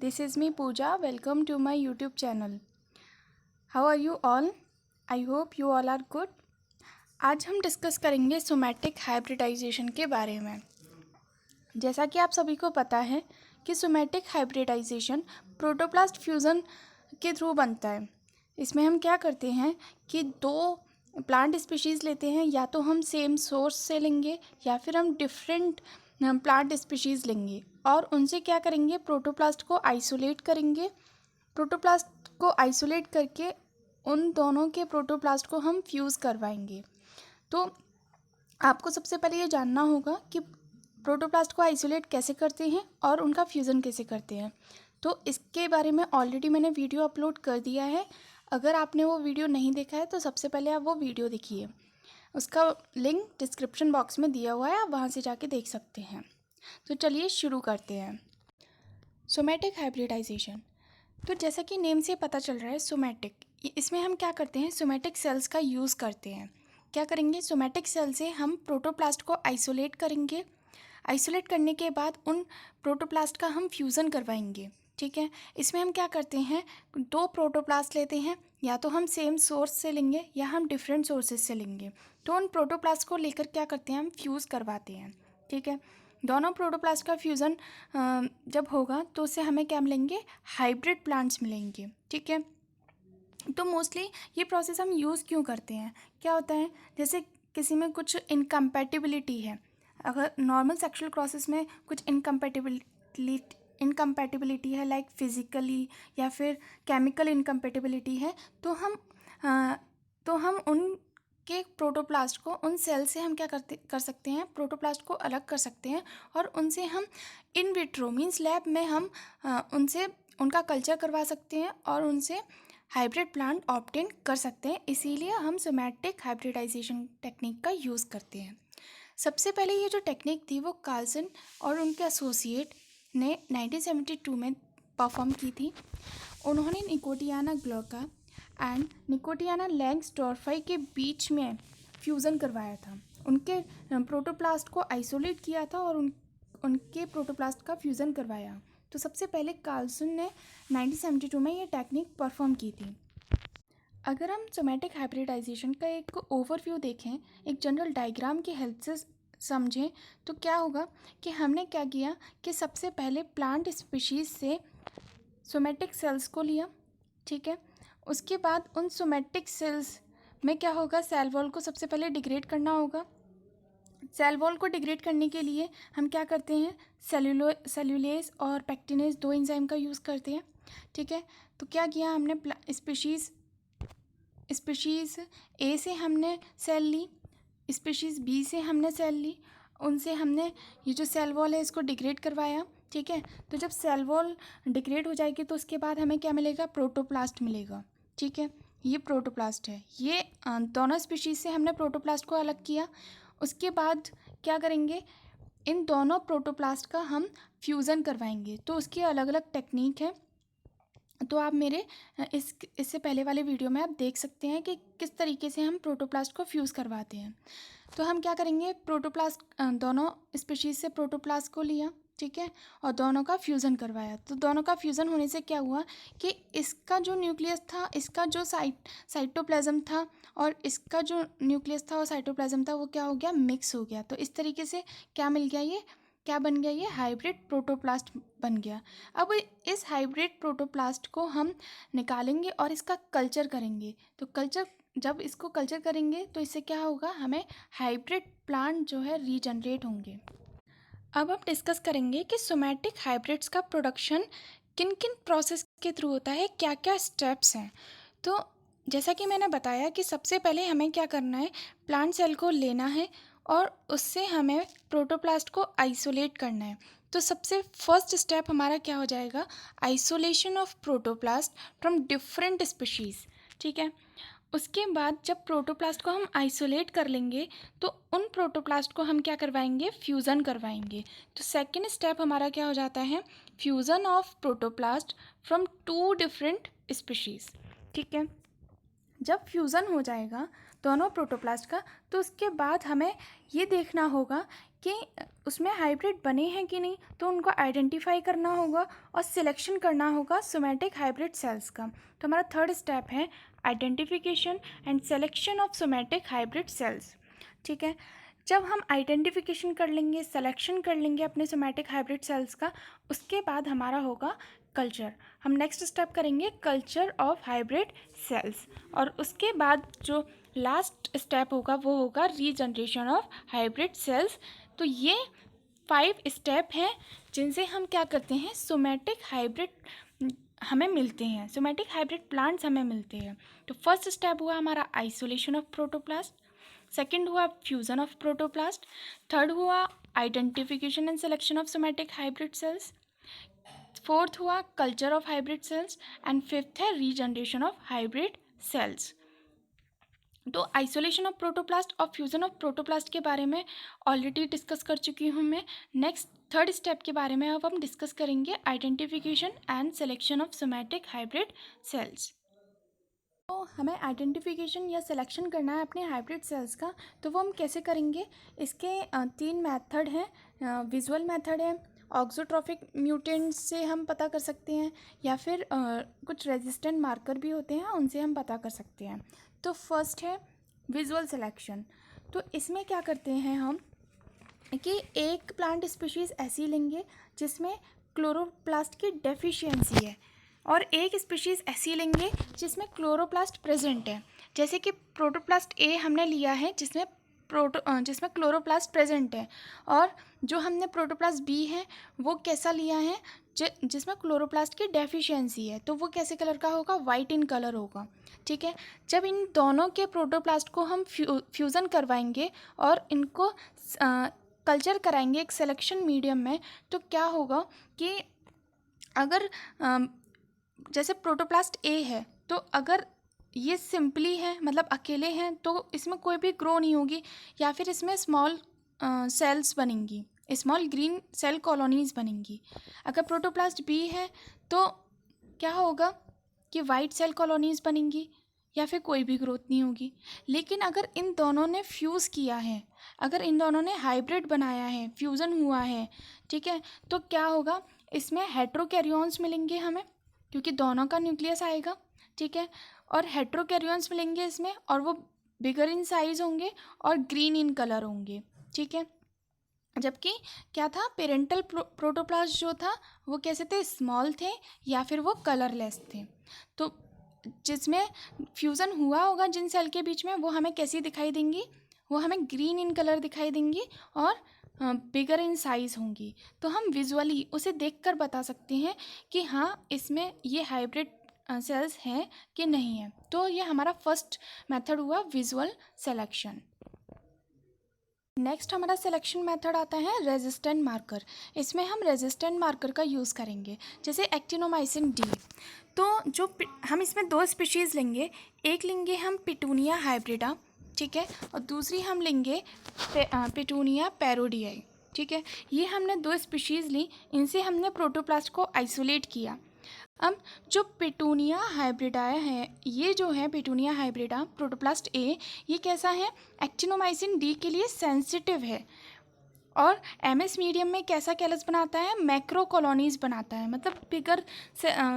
This is me Pooja. Welcome to my YouTube channel. How are you all? I hope you all are good. आज हम discuss करेंगे somatic hybridisation के बारे में। जैसा कि आप सभी को पता है कि सोमैटिक हाइब्रिडाइजेशन प्रोटोप्लास्ट फ्यूज़न के थ्रू बनता है। इसमें हम क्या करते हैं कि दो प्लांट स्पीशीज़ लेते हैं, या तो हम सेम सोर्स से लेंगे या फिर हम डिफरेंट प्लांट स्पीशीज़ लेंगे और उनसे क्या करेंगे, प्रोटोप्लास्ट को आइसोलेट करेंगे। प्रोटोप्लास्ट को आइसोलेट करके उन दोनों के प्रोटोप्लास्ट को हम फ्यूज़ करवाएंगे। तो आपको सबसे पहले ये जानना होगा कि प्रोटोप्लास्ट को आइसोलेट कैसे करते हैं और उनका फ्यूज़न कैसे करते हैं। तो इसके बारे में ऑलरेडी मैंने वीडियो अपलोड कर दिया है। अगर आपने वो वीडियो नहीं देखा है तो सबसे पहले आप वो वीडियो देखिए, उसका लिंक डिस्क्रिप्शन बॉक्स में दिया हुआ है, आप वहाँ से जाके देख सकते हैं। तो चलिए शुरू करते हैं। सोमैटिक हाइब्रिडाइजेशन, तो जैसा कि नेम से पता चल रहा है सोमैटिक, इसमें हम क्या करते हैं, सोमैटिक सेल्स का यूज़ करते हैं। क्या करेंगे, सोमैटिक सेल से हम प्रोटोप्लास्ट को आइसोलेट करेंगे। आइसोलेट करने के बाद उन प्रोटोप्लास्ट का हम फ्यूज़न करवाएंगे। ठीक है, इसमें हम क्या करते हैं, दो प्रोटोप्लास्ट लेते हैं, या तो हम सेम सोर्स से लेंगे या हम डिफरेंट सोर्सेज से लेंगे। तो उन प्रोटोप्लास्ट को लेकर क्या करते हैं, हम फ्यूज़ करवाते हैं। ठीक है, दोनों प्रोटोप्लास्ट का फ्यूज़न जब होगा तो उससे हमें क्या मिलेंगे, हाइब्रिड प्लांट्स मिलेंगे। ठीक है, तो मोस्टली ये प्रोसेस हम यूज़ क्यों करते हैं, क्या होता है, जैसे किसी में कुछ इनकम्पैटिबिलिटी है, अगर नॉर्मल सेक्सुअल क्रॉसेस में कुछ इनकम्पैटिबिलिटी है, लाइक फिज़िकली या फिर केमिकल इनकम्पैटिबिलिटी है, तो हम उनके प्रोटोप्लास्ट को, उन सेल से हम क्या कर सकते हैं, प्रोटोप्लास्ट को अलग कर सकते हैं और उनसे हम इन विट्रो मीन्स लैब में हम उनसे उनका कल्चर करवा सकते हैं और उनसे हाइब्रिड प्लांट ऑब्टेन कर सकते हैं। इसीलिए हम सोमैटिक हाइब्रिडाइजेशन टेक्निक का यूज़ करते हैं। सबसे पहले ये जो टेक्निक थी वो कार्ल्सन और उनके एसोसिएट ने 1972 में परफॉर्म की थी। उन्होंने निकोटियाना ग्लोका एंड निकोटियाना लैंग्सडॉर्फाई के बीच में फ्यूज़न करवाया था। उनके प्रोटोप्लास्ट को आइसोलेट किया था और उनके प्रोटोप्लास्ट का फ्यूज़न करवाया। तो सबसे पहले कार्ल्सन ने 1972 में ये टेक्निक परफॉर्म की थी। अगर हम सोमैटिक हाइब्रिडाइजेशन का एक ओवरव्यू देखें, एक जनरल डायग्राम की हेल्प से समझें, तो क्या होगा कि हमने क्या किया कि सबसे पहले प्लांट स्पीशीज़ से सोमैटिक सेल्स को लिया। ठीक है, उसके बाद उन सोमैटिक सेल्स में क्या होगा, सेल वॉल को सबसे पहले डिग्रेड करना होगा। सेल वॉल को डिग्रेड करने के लिए हम क्या करते हैं, सेल्यूलेज और पेक्टिनेज दो एंजाइम का यूज़ करते हैं। ठीक है, तो क्या किया हमने, स्पीशीज़ ए से हमने सेल ली, स्पीशीज़ बी से हमने सेल ली, उनसे हमने ये जो सेल वॉल है इसको डिग्रेड करवाया। ठीक है, तो जब सेल वॉल डिग्रेड हो जाएगी तो उसके बाद हमें क्या मिलेगा, प्रोटोप्लास्ट मिलेगा। ठीक है, ये प्रोटोप्लास्ट है, ये दोनों स्पीशीज़ से हमने प्रोटोप्लास्ट को अलग किया। उसके बाद क्या करेंगे, इन दोनों प्रोटोप्लास्ट का हम फ्यूज़न करवाएंगे। तो उसकी अलग अलग टेक्निक है, तो आप मेरे इससे पहले वाले वीडियो में आप देख सकते हैं कि किस तरीके से हम प्रोटोप्लास्ट को फ्यूज़ करवाते हैं। तो हम क्या करेंगे, प्रोटोप्लास्ट दोनों स्पीशीज़ से प्रोटोप्लास्ट को लिया, ठीक है, और दोनों का फ्यूज़न करवाया। तो दोनों का फ्यूज़न होने से क्या हुआ कि इसका जो न्यूक्लियस था, इसका जो साइटोप्लाज्म था और इसका जो न्यूक्लियस था और साइटोप्लाज्म था, वो क्या हो गया, मिक्स हो गया। तो इस तरीके से क्या मिल गया, ये क्या बन गया, ये हाइब्रिड प्रोटोप्लास्ट बन गया। अब इस हाइब्रिड प्रोटोप्लास्ट को हम निकालेंगे और इसका कल्चर करेंगे। तो जब इसको कल्चर करेंगे तो इससे क्या होगा, हमें हाइब्रिड प्लांट जो है रीजनरेट होंगे। अब हम डिस्कस करेंगे कि सोमैटिक हाइब्रिड्स का प्रोडक्शन किन किन प्रोसेस के थ्रू होता है, क्या क्या स्टेप्स हैं। तो जैसा कि मैंने बताया कि सबसे पहले हमें क्या करना है, प्लांट सेल को लेना है और उससे हमें प्रोटोप्लास्ट को आइसोलेट करना है। तो सबसे फर्स्ट स्टेप हमारा क्या हो जाएगा, isolation of protoplast from different species. ठीक है, उसके बाद जब प्रोटोप्लास्ट को हम आइसोलेट कर लेंगे तो उन प्रोटोप्लास्ट को हम क्या करवाएंगे, फ्यूज़न करवाएंगे। तो सेकेंड स्टेप हमारा क्या हो जाता है, fusion of protoplast from two different species. ठीक है, जब फ्यूज़न हो जाएगा दोनों प्रोटोप्लास्ट का, तो उसके बाद हमें ये देखना होगा कि उसमें हाइब्रिड बने हैं कि नहीं, तो उनको आइडेंटिफाई करना होगा और सिलेक्शन करना होगा सोमैटिक हाइब्रिड सेल्स का। तो हमारा थर्ड स्टेप है identification and selection of somatic hybrid cells. ठीक है, जब हम आइडेंटिफिकेशन कर लेंगे, सिलेक्शन कर लेंगे अपने सोमैटिक हाइब्रिड सेल्स का, उसके बाद हमारा होगा कल्चर। हम नेक्स्ट स्टेप करेंगे कल्चर ऑफ हाइब्रिड सेल्स, और उसके बाद जो लास्ट स्टेप होगा वो होगा रीजनरेशन ऑफ हाइब्रिड सेल्स। तो ये 5 स्टेप हैं जिनसे हम क्या करते हैं, सोमैटिक हाइब्रिड हमें मिलते हैं, सोमैटिक हाइब्रिड प्लांट्स हमें मिलते हैं। तो फर्स्ट स्टेप हुआ हमारा आइसोलेशन ऑफ प्रोटोप्लास्ट, सेकंड हुआ फ्यूजन ऑफ प्रोटोप्लास्ट, थर्ड हुआ identification and selection of somatic hybrid cells, fourth हुआ culture of hybrid cells, and fifth है रीजनरेशन ऑफ हाइब्रिड सेल्स। तो आइसोलेशन ऑफ प्रोटोप्लास्ट और fusion of protoplast के बारे में already discuss कर चुकी हूँ मैं। नेक्स्ट थर्ड स्टेप के बारे में अब हम डिस्कस करेंगे identification and selection of somatic hybrid cells. तो हमें आइडेंटिफिकेशन या सिलेक्शन करना है अपने हाइब्रिड सेल्स का, तो वो हम कैसे करेंगे, इसके 3 मेथड हैं। विजुअल मेथड है, ऑक्सोट्रॉफिक म्यूटेंट से हम पता कर सकते हैं, या फिर कुछ रेजिस्टेंट मार्कर भी होते हैं उनसे हम पता कर सकते हैं। तो फर्स्ट है विजुअल सिलेक्शन। तो इसमें क्या करते हैं हम कि एक प्लांट स्पीशीज़ ऐसी लेंगे जिसमें क्लोरोप्लास्ट की डेफिशिएंसी है, और एक स्पीशीज़ ऐसी लेंगे जिसमें क्लोरोप्लास्ट प्रेजेंट है। जैसे कि प्रोटोप्लास्ट ए हमने लिया है जिसमें जिसमें क्लोरोप्लास्ट प्रेजेंट है, और जो हमने प्रोटोप्लास्ट बी है वो कैसा लिया है, जिसमें क्लोरोप्लास्ट की डेफिशिएंसी है, तो वो कैसे कलर का होगा, वाइट इन कलर होगा। ठीक है, जब इन दोनों के प्रोटोप्लास्ट को हम फ्यूज़न करवाएंगे और इनको कल्चर कराएंगे एक सिलेक्शन मीडियम में, तो क्या होगा कि अगर जैसे प्रोटोप्लास्ट ए है, तो अगर ये सिंपली है मतलब अकेले हैं तो इसमें कोई भी ग्रो नहीं होगी, या फिर इसमें स्मॉल सेल्स बनेंगी, स्मॉल ग्रीन सेल कॉलोनीज बनेंगी। अगर प्रोटोप्लास्ट बी है तो क्या होगा कि वाइट सेल कॉलोनीज बनेंगी, या फिर कोई भी ग्रोथ नहीं होगी। लेकिन अगर इन दोनों ने फ्यूज़ किया है, अगर इन दोनों ने हाइब्रिड बनाया है, फ्यूज़न हुआ है, ठीक है, तो क्या होगा, इसमें हेट्रोकैरियोन्स मिलेंगे हमें, क्योंकि दोनों का न्यूक्लियस आएगा। ठीक है, और हेट्रोकैरियोन्स मिलेंगे इसमें, और वो बिगर इन साइज होंगे और ग्रीन इन कलर होंगे। ठीक है, जबकि क्या था, पेरेंटल प्रोटोप्लास्ट जो था वो कैसे थे, स्मॉल थे या फिर वो कलरलेस थे। तो जिसमें फ्यूज़न हुआ होगा जिन सेल के बीच में, वो हमें कैसी दिखाई देंगी, वो हमें ग्रीन इन कलर दिखाई देंगी और बिगर इन साइज़ होंगी। तो हम विजुअली उसे देखकर बता सकते हैं कि हाँ इसमें ये हाइब्रिड सेल्स हैं कि नहीं है। तो ये हमारा फर्स्ट मेथड हुआ विजुअल सिलेक्शन। नेक्स्ट हमारा सिलेक्शन मेथड आता है रेजिस्टेंट मार्कर। इसमें हम रेजिस्टेंट मार्कर का यूज़ करेंगे, जैसे एक्टिनोमाइसिन डी। तो जो हम इसमें 2 स्पीशीज़ लेंगे, एक लेंगे हम पिटूनिया हाइब्रिडा, ठीक है, और दूसरी हम लेंगे पिटूनिया पैरोडियाई। ठीक है, ये हमने 2 स्पीशीज़ ली, इनसे हमने प्रोटोप्लास्ट को आइसोलेट किया। अब जो पिटूनिया हाइब्रिडा है, ये जो है पिटूनिया हाइब्रिडा प्रोटोप्लास्ट ए, ये कैसा है, एक्टिनोमाइसिन डी के लिए सेंसिटिव है, और एमएस मीडियम में कैसा कैलस बनाता है, मैक्रो कॉलोनीज़ बनाता है, मतलब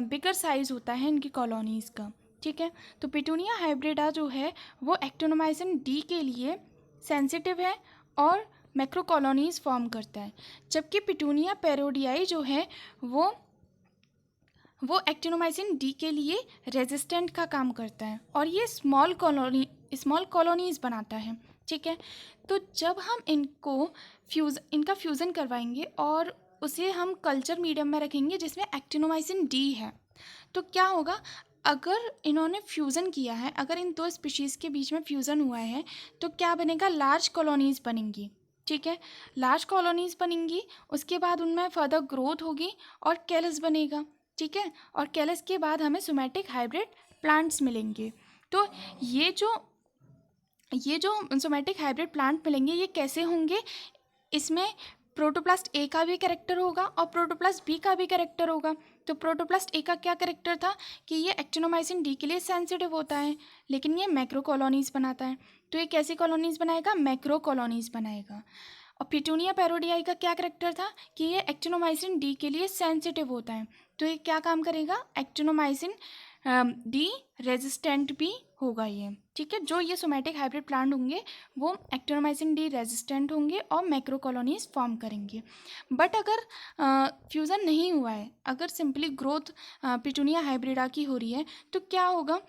बिगर साइज़ होता है इनकी कॉलोनीज़ का। ठीक है, तो पिटूनिया हाइब्रिडा जो है वो एक्टिनोमाइसिन डी के लिए सेंसिटिव है और मैक्रो कॉलोनीज़ फॉर्म करता है, जबकि पिटूनिया पैरोडियाई जो है वो एक्टिनोमाइसिन डी के लिए रेजिस्टेंट का काम करता है, और ये स्मॉल कॉलोनीज़ बनाता है। ठीक है, तो जब हम इनका फ्यूज़न करवाएंगे और उसे हम कल्चर मीडियम में रखेंगे जिसमें एक्टिनोमाइसिन डी है, तो क्या होगा, अगर इन्होंने फ्यूज़न किया है, अगर इन 2 स्पीशीज़ के बीच में फ्यूज़न हुआ है, तो क्या बनेगा, लार्ज कॉलोनीज़ बनेंगी। ठीक है, लार्ज कॉलोनीज़ बनेंगी, उसके बाद उनमें फर्दर ग्रोथ होगी और कैलस बनेगा। ठीक है, और कैलस के बाद हमें सोमैटिक हाइब्रिड प्लांट्स मिलेंगे। तो ये जो सोमैटिक हाइब्रिड प्लांट मिलेंगे ये कैसे होंगे, इसमें प्रोटोप्लास्ट ए का भी कैरेक्टर होगा और प्रोटोप्लास्ट बी का भी कैरेक्टर होगा। तो प्रोटोप्लास्ट ए का क्या कैरेक्टर था कि ये एक्टिनोमाइसिन डी के लिए सेंसिटिव होता है, लेकिन ये मैक्रो कॉलोनीज़ बनाता है। तो ये कैसी कॉलोनीज़ बनाएगा, मैक्रो कॉलोनीज़ बनाएगा। और पिटूनिया पैरोडियाई का क्या करेक्टर था कि ये एक्टिनोमाइसिन डी के लिए सेंसिटिव होता है, तो ये क्या काम करेगा, एक्टिनोमाइसिन डी रेजिस्टेंट भी होगा ये, ठीक है। जो ये सोमैटिक हाइब्रिड प्लांट होंगे वो एक्टिनोमाइसिन डी रेजिस्टेंट होंगे और मैक्रो कॉलोनीज फॉर्म करेंगे। बट अगर फ्यूज़न नहीं हुआ है, अगर सिंपली ग्रोथ पिटूनिया हाइब्रिडा की हो रही है, तो क्या होगा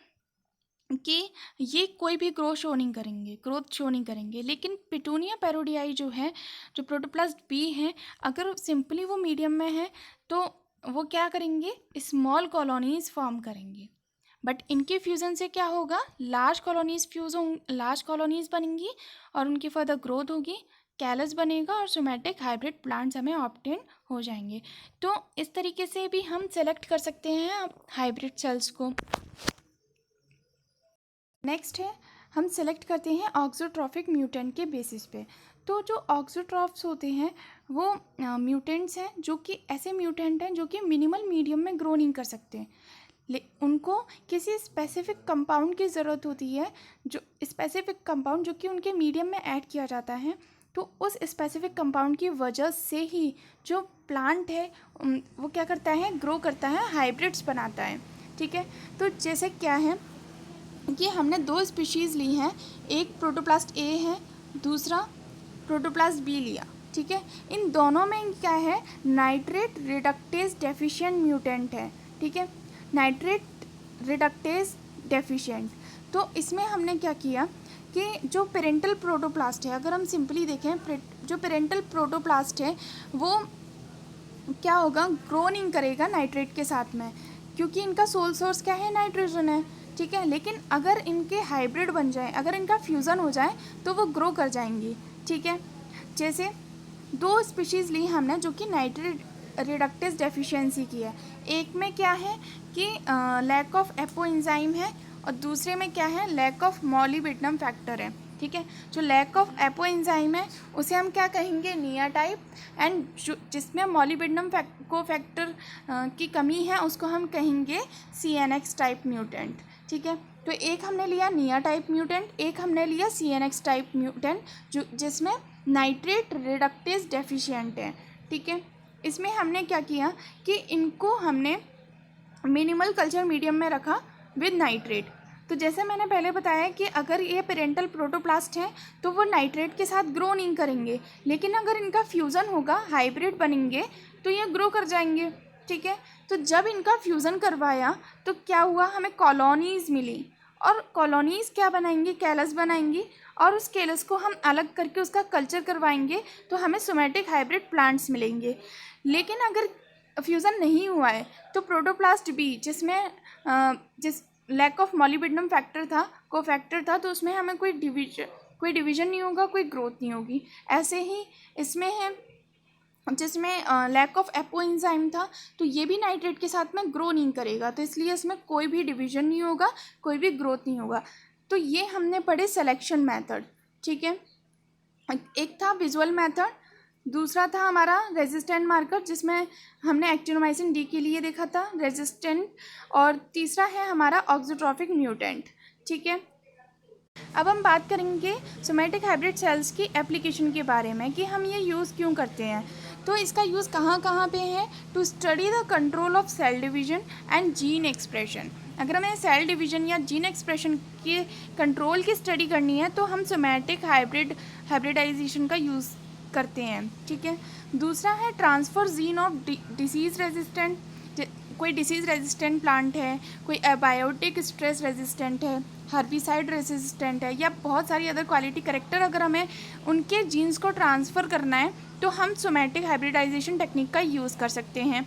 कि ये कोई भी ग्रोथ शो नहीं करेंगे। लेकिन पिटूनिया पैरोडियाई जो है, जो प्रोटोप्लास्ट बी है, अगर सिंपली वो मीडियम में है तो वो क्या करेंगे, स्मॉल कॉलोनीज फॉर्म करेंगे। बट इनके फ्यूज़न से क्या होगा, लार्ज कॉलोनीज बनेंगी और उनकी फर्दर ग्रोथ होगी, कैलस बनेगा और सोमैटिक हाइब्रिड प्लांट्स हमें ऑब्टेन हो जाएंगे। तो इस तरीके से भी हम सेलेक्ट कर सकते हैं हाइब्रिड सेल्स को। नेक्स्ट है, हम सेलेक्ट करते हैं ऑक्सोट्रॉफिक म्यूटेंट के बेसिस पे। तो जो ऑक्सोट्रॉफ्स होते हैं वो म्यूटेंट्स हैं, जो कि ऐसे म्यूटेंट हैं जो कि मिनिमल मीडियम में ग्रो नहीं कर सकते, उनको किसी स्पेसिफिक कंपाउंड की ज़रूरत होती है, जो स्पेसिफिक कंपाउंड जो कि उनके मीडियम में ऐड किया जाता है। तो उस स्पेसिफिक कंपाउंड की वजह से ही जो प्लांट है वो क्या करता है, ग्रो करता है, हाइब्रिड्स बनाता है, ठीक है। तो जैसे क्या है कि हमने दो स्पीशीज़ ली हैं, एक प्रोटोप्लास्ट ए है, दूसरा प्रोटोप्लास्ट बी लिया, ठीक है। इन दोनों में क्या है, नाइट्रेट रिडक्टेज डेफिशिएंट म्यूटेंट है, ठीक है, नाइट्रेट रिडक्टेज डेफिशिएंट। तो इसमें हमने क्या किया कि जो पेरेंटल प्रोटोप्लास्ट है, अगर हम सिंपली देखें, जो पेरेंटल प्रोटोप्लास्ट है वो क्या होगा, ग्रो नहीं करेगा नाइट्रेट के साथ में, क्योंकि इनका सोल सोर्स क्या है, नाइट्रोजन है, ठीक है। लेकिन अगर इनके हाइब्रिड बन जाए, अगर इनका फ्यूज़न हो जाए तो वो ग्रो कर जाएंगी, ठीक है। जैसे दो स्पीशीज़ ली हमने जो कि नाइट्रेट रिडक्टेज डेफिशिएंसी की है, एक में क्या है कि लैक ऑफ एपो एंजाइम है और दूसरे में क्या है, लैक ऑफ मॉलिबिडेनम फैक्टर है, ठीक है। जो लैक ऑफ एपो एंजाइम है उसे हम क्या कहेंगे, निया टाइप, एंड जिसमें मॉलिबिडेनम को फैक्टर की कमी है उसको हम कहेंगे CNX टाइप म्यूटेंट, ठीक है। तो एक हमने लिया निया टाइप म्यूटेंट, एक हमने लिया CNX टाइप म्यूटेंट, जो जिसमें नाइट्रेट रिडक्टेज डेफिशिएंट है, ठीक है। इसमें हमने क्या किया कि इनको हमने मिनिमल कल्चर मीडियम में रखा विद नाइट्रेट। तो जैसे मैंने पहले बताया कि अगर ये पेरेंटल प्रोटोप्लास्ट हैं तो वो नाइट्रेट के साथ ग्रो नहीं करेंगे, लेकिन अगर इनका फ्यूज़न होगा, हाइब्रिड बनेंगे, तो ये ग्रो कर जाएंगे, ठीक है। तो जब इनका फ्यूज़न करवाया तो क्या हुआ, हमें कॉलोनीज़ मिली, और कॉलोनीज़ क्या बनाएंगी, कैलस बनाएंगी, और उस कैलस को हम अलग करके उसका कल्चर करवाएंगे तो हमें सोमैटिक हाइब्रिड प्लांट्स मिलेंगे। लेकिन अगर फ्यूज़न नहीं हुआ है तो प्रोटोप्लास्ट बी, जिसमें जिस लैक ऑफ मॉलिबिडेनम फैक्टर था, कोफैक्टर था, तो उसमें हमें कोई डिवीजन नहीं होगा, कोई ग्रोथ नहीं होगी। ऐसे ही इसमें है जिसमें लैक ऑफ एपो एंजाइम था, तो ये भी नाइट्रेट के साथ में ग्रो नहीं करेगा, तो इसलिए इसमें कोई भी डिवीजन नहीं होगा, कोई भी ग्रोथ नहीं होगा। तो ये हमने पढ़े सिलेक्शन मेथड, ठीक है। एक था विजुअल मेथड, दूसरा था हमारा रेजिस्टेंट मार्कर, जिसमें हमने एक्टिनोमाइसिन डी के लिए देखा था रेजिस्टेंट, और तीसरा है हमारा ऑक्सोट्रॉफिक म्यूटेंट, ठीक है। अब हम बात करेंगे सोमैटिक हाइब्रिड सेल्स की एप्लीकेशन के बारे में कि हम ये यूज़ क्यों करते हैं। तो इसका यूज़ कहाँ कहाँ पे है, to study the control of cell division and gene expression. अगर हमें सेल डिवीजन या जीन एक्सप्रेशन के कंट्रोल की स्टडी करनी है तो हम सोमैटिक हाइब्रिडाइजेशन का यूज़ करते हैं, ठीक है। दूसरा है transfer gene of disease resistant, कोई डिसीज़ रेजिस्टेंट प्लांट है, कोई एबायोटिक स्ट्रेस रेजिस्टेंट है, हर्बिसाइड रेजिस्टेंट है, या बहुत सारी अदर क्वालिटी करेक्टर अगर हमें उनके जीन्स को ट्रांसफ़र करना है तो हम सोमैटिक हाइब्रिडाइजेशन टेक्निक का यूज़ कर सकते हैं।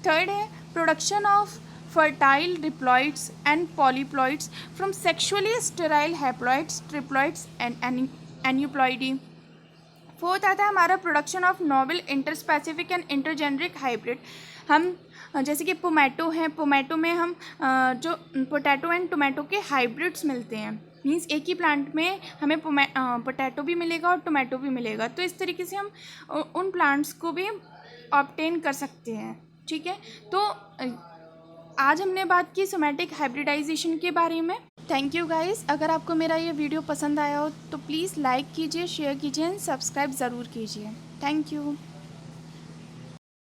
थर्ड है production of fertile diploids and polyploids from sexually sterile haploids, triploids and aneuploidy. Fourth आता है हमारा production of novel interspecific and intergeneric hybrid. हम जैसे कि पोमैटो है, पोमैटो में हम जो पोटैटो एंड टोमेटो के हाइब्रिड्स मिलते हैं, मीन्स एक ही प्लांट में हमें पोटैटो भी मिलेगा और टोमेटो भी मिलेगा, तो इस तरीके से हम उन प्लांट्स को भी ऑब्टेन कर सकते हैं, ठीक है। तो आज हमने बात की सोमैटिक हाइब्रिडाइजेशन के बारे में। Thank you guys. अगर आपको मेरा ये वीडियो पसंद आया हो तो प्लीज़ लाइक कीजिए, शेयर कीजिए एंड सब्सक्राइब ज़रूर कीजिए। Thank you.